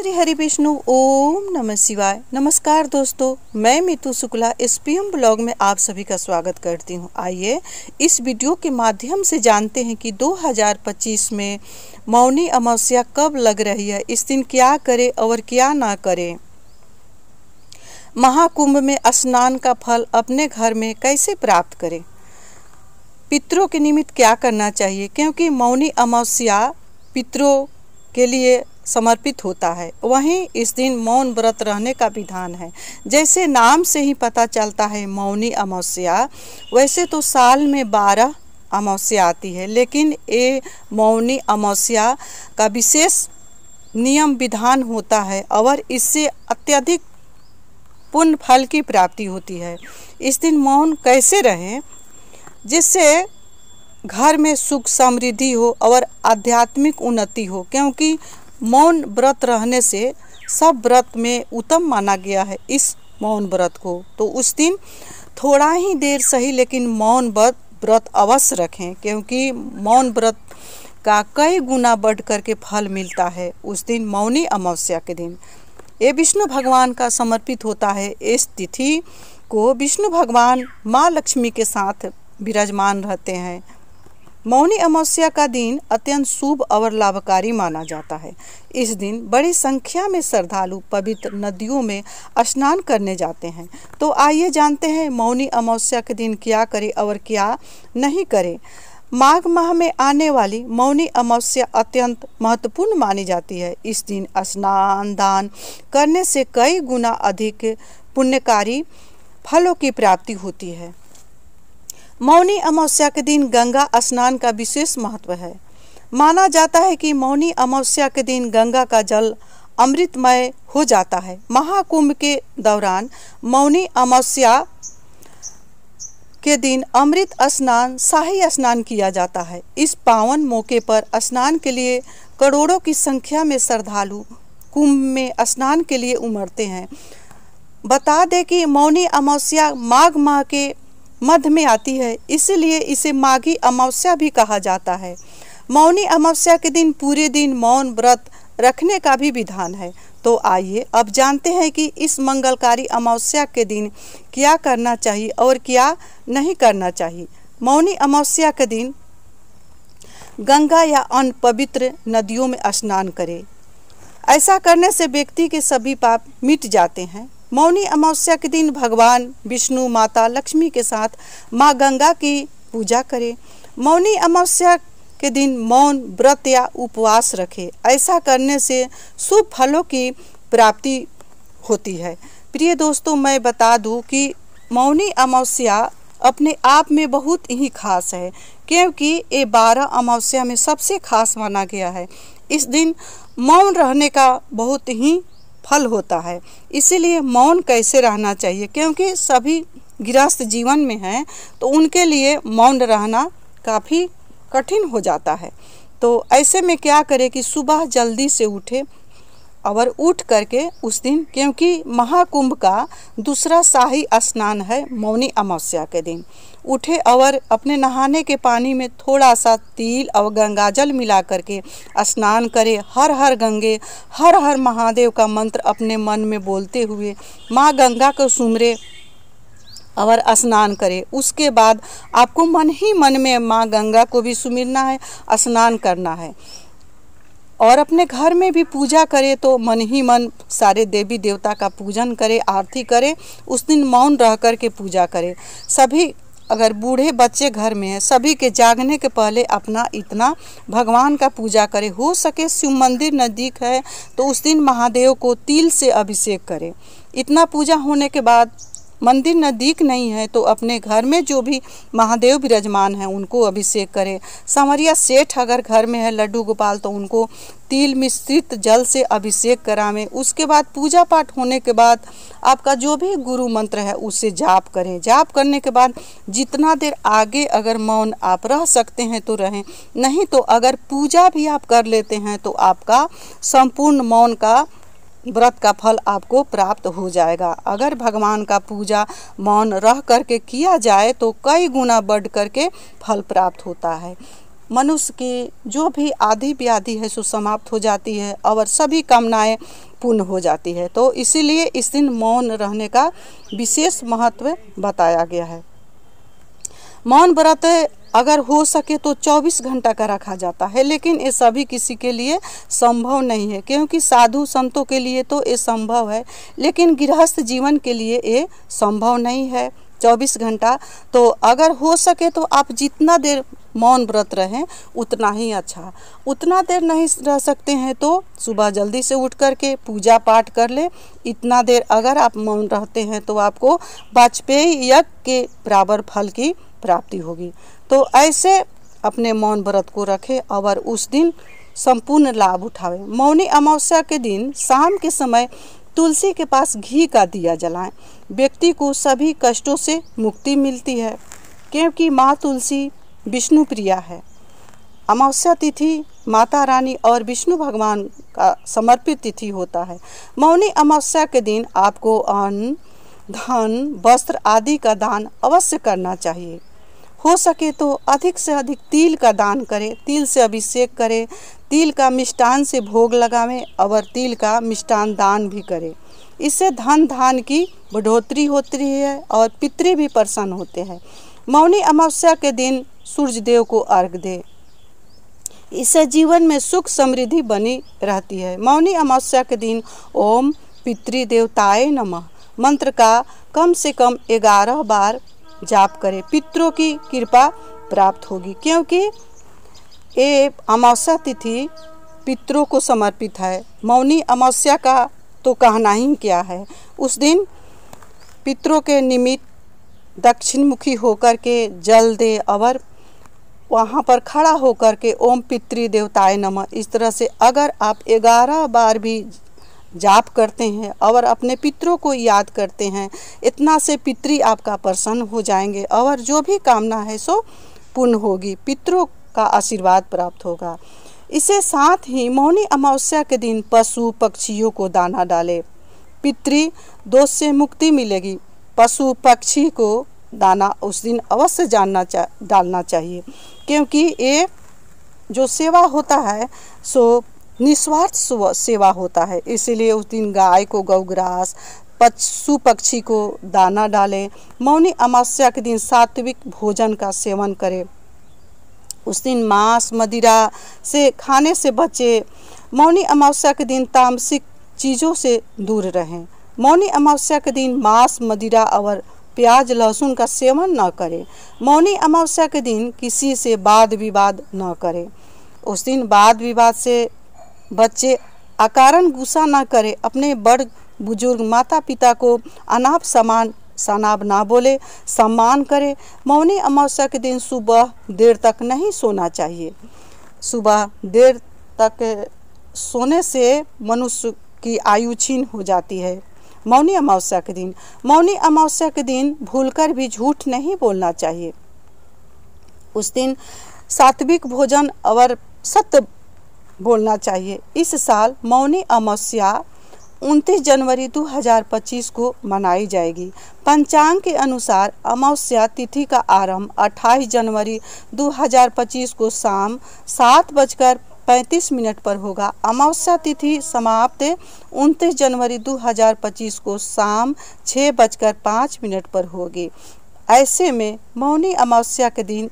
श्री हरि विष्णु ओम नमः शिवाय। नमस्कार दोस्तों, मैं मीतू शुक्ला एसपीएम ब्लॉग में आप सभी का स्वागत करती हूं। आइए इस वीडियो के माध्यम से जानते हैं कि 2025 में मौनी अमावस्या कब लग रही है, इस दिन क्या करें और क्या ना करें। महाकुंभ में स्नान का फल अपने घर में कैसे प्राप्त करें, पितरों के निमित्त क्या करना चाहिए, क्योंकि मौनी अमावस्या पितरों के लिए समर्पित होता है। वहीं इस दिन मौन व्रत रहने का विधान है। जैसे नाम से ही पता चलता है मौनी अमावस्या, वैसे तो साल में 12 अमावस्या आती है, लेकिन ये मौनी अमावस्या का विशेष नियम विधान होता है और इससे अत्यधिक पुण्य फल की प्राप्ति होती है। इस दिन मौन कैसे रहें जिससे घर में सुख समृद्धि हो और आध्यात्मिक उन्नति हो, क्योंकि मौन व्रत रहने से सब व्रत में उत्तम माना गया है इस मौन व्रत को। तो उस दिन थोड़ा ही देर सही लेकिन मौन व्रत अवश्य रखें, क्योंकि मौन व्रत का कई गुना बढ़ करके फल मिलता है उस दिन मौनी अमावस्या के दिन। ये विष्णु भगवान का समर्पित होता है। इस तिथि को विष्णु भगवान माँ लक्ष्मी के साथ विराजमान रहते हैं। मौनी अमावस्या का दिन अत्यंत शुभ और लाभकारी माना जाता है। इस दिन बड़ी संख्या में श्रद्धालु पवित्र नदियों में स्नान करने जाते हैं। तो आइए जानते हैं मौनी अमावस्या के दिन क्या करें और क्या नहीं करें। माघ माह में आने वाली मौनी अमावस्या अत्यंत महत्वपूर्ण मानी जाती है। इस दिन स्नान दान करने से कई गुना अधिक पुण्यकारी फलों की प्राप्ति होती है। मौनी अमावस्या के दिन गंगा स्नान का विशेष महत्व है। माना जाता है कि मौनी अमावस्या के दिन गंगा का जल अमृतमय हो जाता है। महाकुंभ के दौरान मौनी अमावस्या के दिन अमृत स्नान शाही स्नान किया जाता है। इस पावन मौके पर स्नान के लिए करोड़ों की संख्या में श्रद्धालु कुंभ में स्नान के लिए उमड़ते हैं। बता दें कि मौनी अमावस्या माघ माह के मध्य में आती है, इसलिए इसे माघी अमावस्या भी कहा जाता है। मौनी अमावस्या के दिन पूरे दिन मौन व्रत रखने का भी विधान है। तो आइए अब जानते हैं कि इस मंगलकारी अमावस्या के दिन क्या करना चाहिए और क्या नहीं करना चाहिए। मौनी अमावस्या के दिन गंगा या अन्य पवित्र नदियों में स्नान करें। ऐसा करने से व्यक्ति के सभी पाप मिट जाते हैं। मौनी अमावस्या के दिन भगवान विष्णु माता लक्ष्मी के साथ माँ गंगा की पूजा करें। मौनी अमावस्या के दिन मौन व्रत या उपवास रखें। ऐसा करने से शुभ फलों की प्राप्ति होती है। प्रिय दोस्तों, मैं बता दूं कि मौनी अमावस्या अपने आप में बहुत ही खास है, क्योंकि ये 12 अमावस्या में सबसे खास माना गया है। इस दिन मौन रहने का बहुत ही फल होता है। इसीलिए मौन कैसे रहना चाहिए, क्योंकि सभी गृहस्थ जीवन में हैं तो उनके लिए मौन रहना काफ़ी कठिन हो जाता है। तो ऐसे में क्या करें कि सुबह जल्दी से उठे और उठ करके उस दिन, क्योंकि महाकुंभ का दूसरा शाही स्नान है मौनी अमावस्या के दिन, उठे और अपने नहाने के पानी में थोड़ा सा तिल और गंगाजल मिला करके स्नान करें। हर हर गंगे हर हर महादेव का मंत्र अपने मन में बोलते हुए माँ गंगा को सुमरे और स्नान करें। उसके बाद आपको मन ही मन में माँ गंगा को भी सुमिरना है, स्नान करना है और अपने घर में भी पूजा करें। तो मन ही मन सारे देवी देवता का पूजन करें, आरती करें। उस दिन मौन रह कर के पूजा करें। सभी अगर बूढ़े बच्चे घर में हैं, सभी के जागने के पहले अपना इतना भगवान का पूजा करें। हो सके शिव मंदिर नज़दीक है तो उस दिन महादेव को तिल से अभिषेक करें। इतना पूजा होने के बाद मंदिर नज़दीक नहीं है तो अपने घर में जो भी महादेव विराजमान हैं उनको अभिषेक करें। सांवरिया सेठ अगर घर में है लड्डू गोपाल तो उनको तिल मिश्रित जल से अभिषेक करावें। उसके बाद पूजा पाठ होने के बाद आपका जो भी गुरु मंत्र है उससे जाप करें। जाप करने के बाद जितना देर आगे अगर मौन आप रह सकते हैं तो रहें, नहीं तो अगर पूजा भी आप कर लेते हैं तो आपका संपूर्ण मौन का व्रत का फल आपको प्राप्त हो जाएगा। अगर भगवान का पूजा मौन रह करके किया जाए तो कई गुना बढ़ करके फल प्राप्त होता है। मनुष्य की जो भी आदि व्याधि है सो समाप्त हो जाती है और सभी कामनाएं पूर्ण हो जाती है। तो इसीलिए इस दिन मौन रहने का विशेष महत्व बताया गया है। मौन व्रत अगर हो सके तो 24 घंटा का रखा जाता है, लेकिन ये सभी किसी के लिए संभव नहीं है, क्योंकि साधु संतों के लिए तो ये संभव है, लेकिन गृहस्थ जीवन के लिए ये संभव नहीं है 24 घंटा। तो अगर हो सके तो आप जितना देर मौन व्रत रहें उतना ही अच्छा। उतना देर नहीं रह सकते हैं तो सुबह जल्दी से उठ करके पूजा पाठ कर ले। इतना देर अगर आप मौन रहते हैं तो आपको वाजपेयी यज्ञ के बराबर फल की प्राप्ति होगी। तो ऐसे अपने मौन व्रत को रखें और उस दिन संपूर्ण लाभ उठावें। मौनी अमावस्या के दिन शाम के समय तुलसी के पास घी का दिया जलाएं। व्यक्ति को सभी कष्टों से मुक्ति मिलती है, क्योंकि माँ तुलसी विष्णु प्रिया है। अमावस्या तिथि माता रानी और विष्णु भगवान का समर्पित तिथि होता है। मौनी अमावस्या के दिन आपको अन्न, धन, वस्त्र आदि का दान अवश्य करना चाहिए। हो सके तो अधिक से अधिक तिल का दान करें, तिल से अभिषेक करें, तिल का मिष्टान से भोग लगावें और तिल का मिष्टान दान भी करें। इससे धन धान की बढ़ोतरी होती है और पितृ भी प्रसन्न होते हैं। मौनी अमावस्या के दिन सूर्य देव को अर्घ दें, इससे जीवन में सुख समृद्धि बनी रहती है। मौनी अमावस्या के दिन ओम पितृदेवताय नमः मंत्र का कम से कम 11 बार जाप करें। पितरों की कृपा प्राप्त होगी, क्योंकि ये अमावस्या तिथि पितरों को समर्पित है। मौनी अमावस्या का तो कहना ही क्या है। उस दिन पितरों के निमित्त दक्षिण मुखी होकर के जल दे और वहाँ पर खड़ा होकर के ओम पितृदेवताय नमः इस तरह से अगर आप 11 बार भी जाप करते हैं और अपने पितरों को याद करते हैं, इतना से पितृ आपका प्रसन्न हो जाएंगे और जो भी कामना है सो पूर्ण होगी, पितरों का आशीर्वाद प्राप्त होगा। इसे साथ ही मौनी अमावस्या के दिन पशु पक्षियों को दाना डालें, पितृ दोष से मुक्ति मिलेगी। पशु पक्षी को दाना उस दिन अवश्य डालना चाहिए, क्योंकि ये जो सेवा होता है सो निस्वार्थ सेवा होता है। इसीलिए उस दिन गाय को गौग्रास, पशु पक्षी को दाना डालें। मौनी अमावस्या के दिन सात्विक भोजन का सेवन करें। उस दिन मांस मदिरा से खाने से बचे। मौनी अमावस्या के दिन तामसिक चीज़ों से दूर रहें। मौनी अमावस्या के दिन मांस मदिरा और प्याज लहसुन का सेवन न करें। मौनी अमावस्या के दिन किसी से वाद विवाद न करें। उस दिन वाद विवाद से बच्चे अकारण गुस्सा ना करें। अपने बड़ बुजुर्ग माता पिता को अनाप शनाप ना बोले, सम्मान करें। मौनी अमावस्या के दिन सुबह देर तक नहीं सोना चाहिए। सुबह देर तक सोने से मनुष्य की आयु क्षीण हो जाती है। मौनी अमावस्या के दिन भूलकर भी झूठ नहीं बोलना चाहिए। उस दिन सात्विक भोजन और सत्य बोलना चाहिए। इस साल मौनी अमावस्या 29 जनवरी 2025 को मनाई जाएगी। पंचांग के अनुसार अमावस्या तिथि का आरंभ 28 जनवरी 2025 को शाम 7:35 पर होगा। अमावस्या तिथि समाप्त 29 जनवरी 2025 को शाम 6:05 पर होगी। ऐसे में मौनी अमावस्या के दिन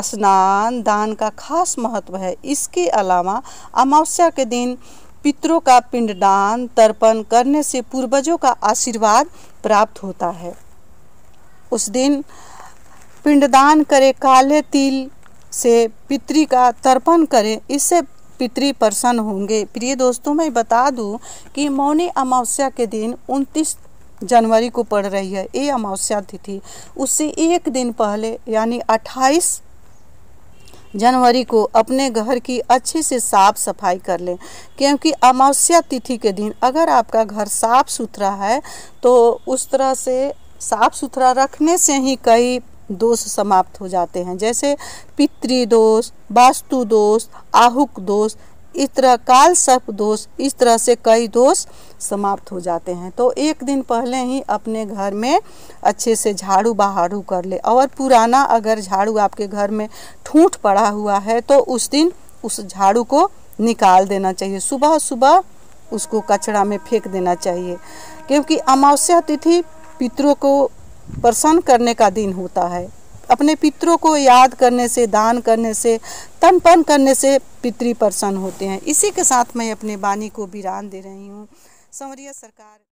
स्नान दान का खास महत्व है। इसके अलावा अमावस्या के दिन पितरों का पिंडदान तर्पण करने से पूर्वजों का आशीर्वाद प्राप्त होता है। उस दिन पिंडदान करें, काले तिल से पितृ का तर्पण करें, इससे पितृ प्रसन्न होंगे। प्रिय दोस्तों, मैं बता दूं कि मौनी अमावस्या के दिन 29 जनवरी को पड़ रही है ये अमावस्या तिथि। उससे एक दिन पहले यानी 28 जनवरी को अपने घर की अच्छे से साफ सफाई कर लें, क्योंकि अमावस्या तिथि के दिन अगर आपका घर साफ सुथरा है तो उस तरह से साफ सुथरा रखने से ही कई दोष समाप्त हो जाते हैं, जैसे पितृदोष, वास्तु दोष, आहुक दोष, इस तरह काल सर्प दोष, इस तरह से कई दोष समाप्त हो जाते हैं। तो एक दिन पहले ही अपने घर में अच्छे से झाड़ू बहारू कर ले, और पुराना अगर झाड़ू आपके घर में ठूंठ पड़ा हुआ है तो उस दिन उस झाड़ू को निकाल देना चाहिए, सुबह सुबह उसको कचरा में फेंक देना चाहिए, क्योंकि अमावस्या तिथि पितरों को प्रसन्न करने का दिन होता है। अपने पितरों को याद करने से, दान करने से, तर्पण करने से पितृ प्रसन्न होते हैं। इसी के साथ मैं अपने वाणी को विराम दे रही हूँ। संवरिया सरकार।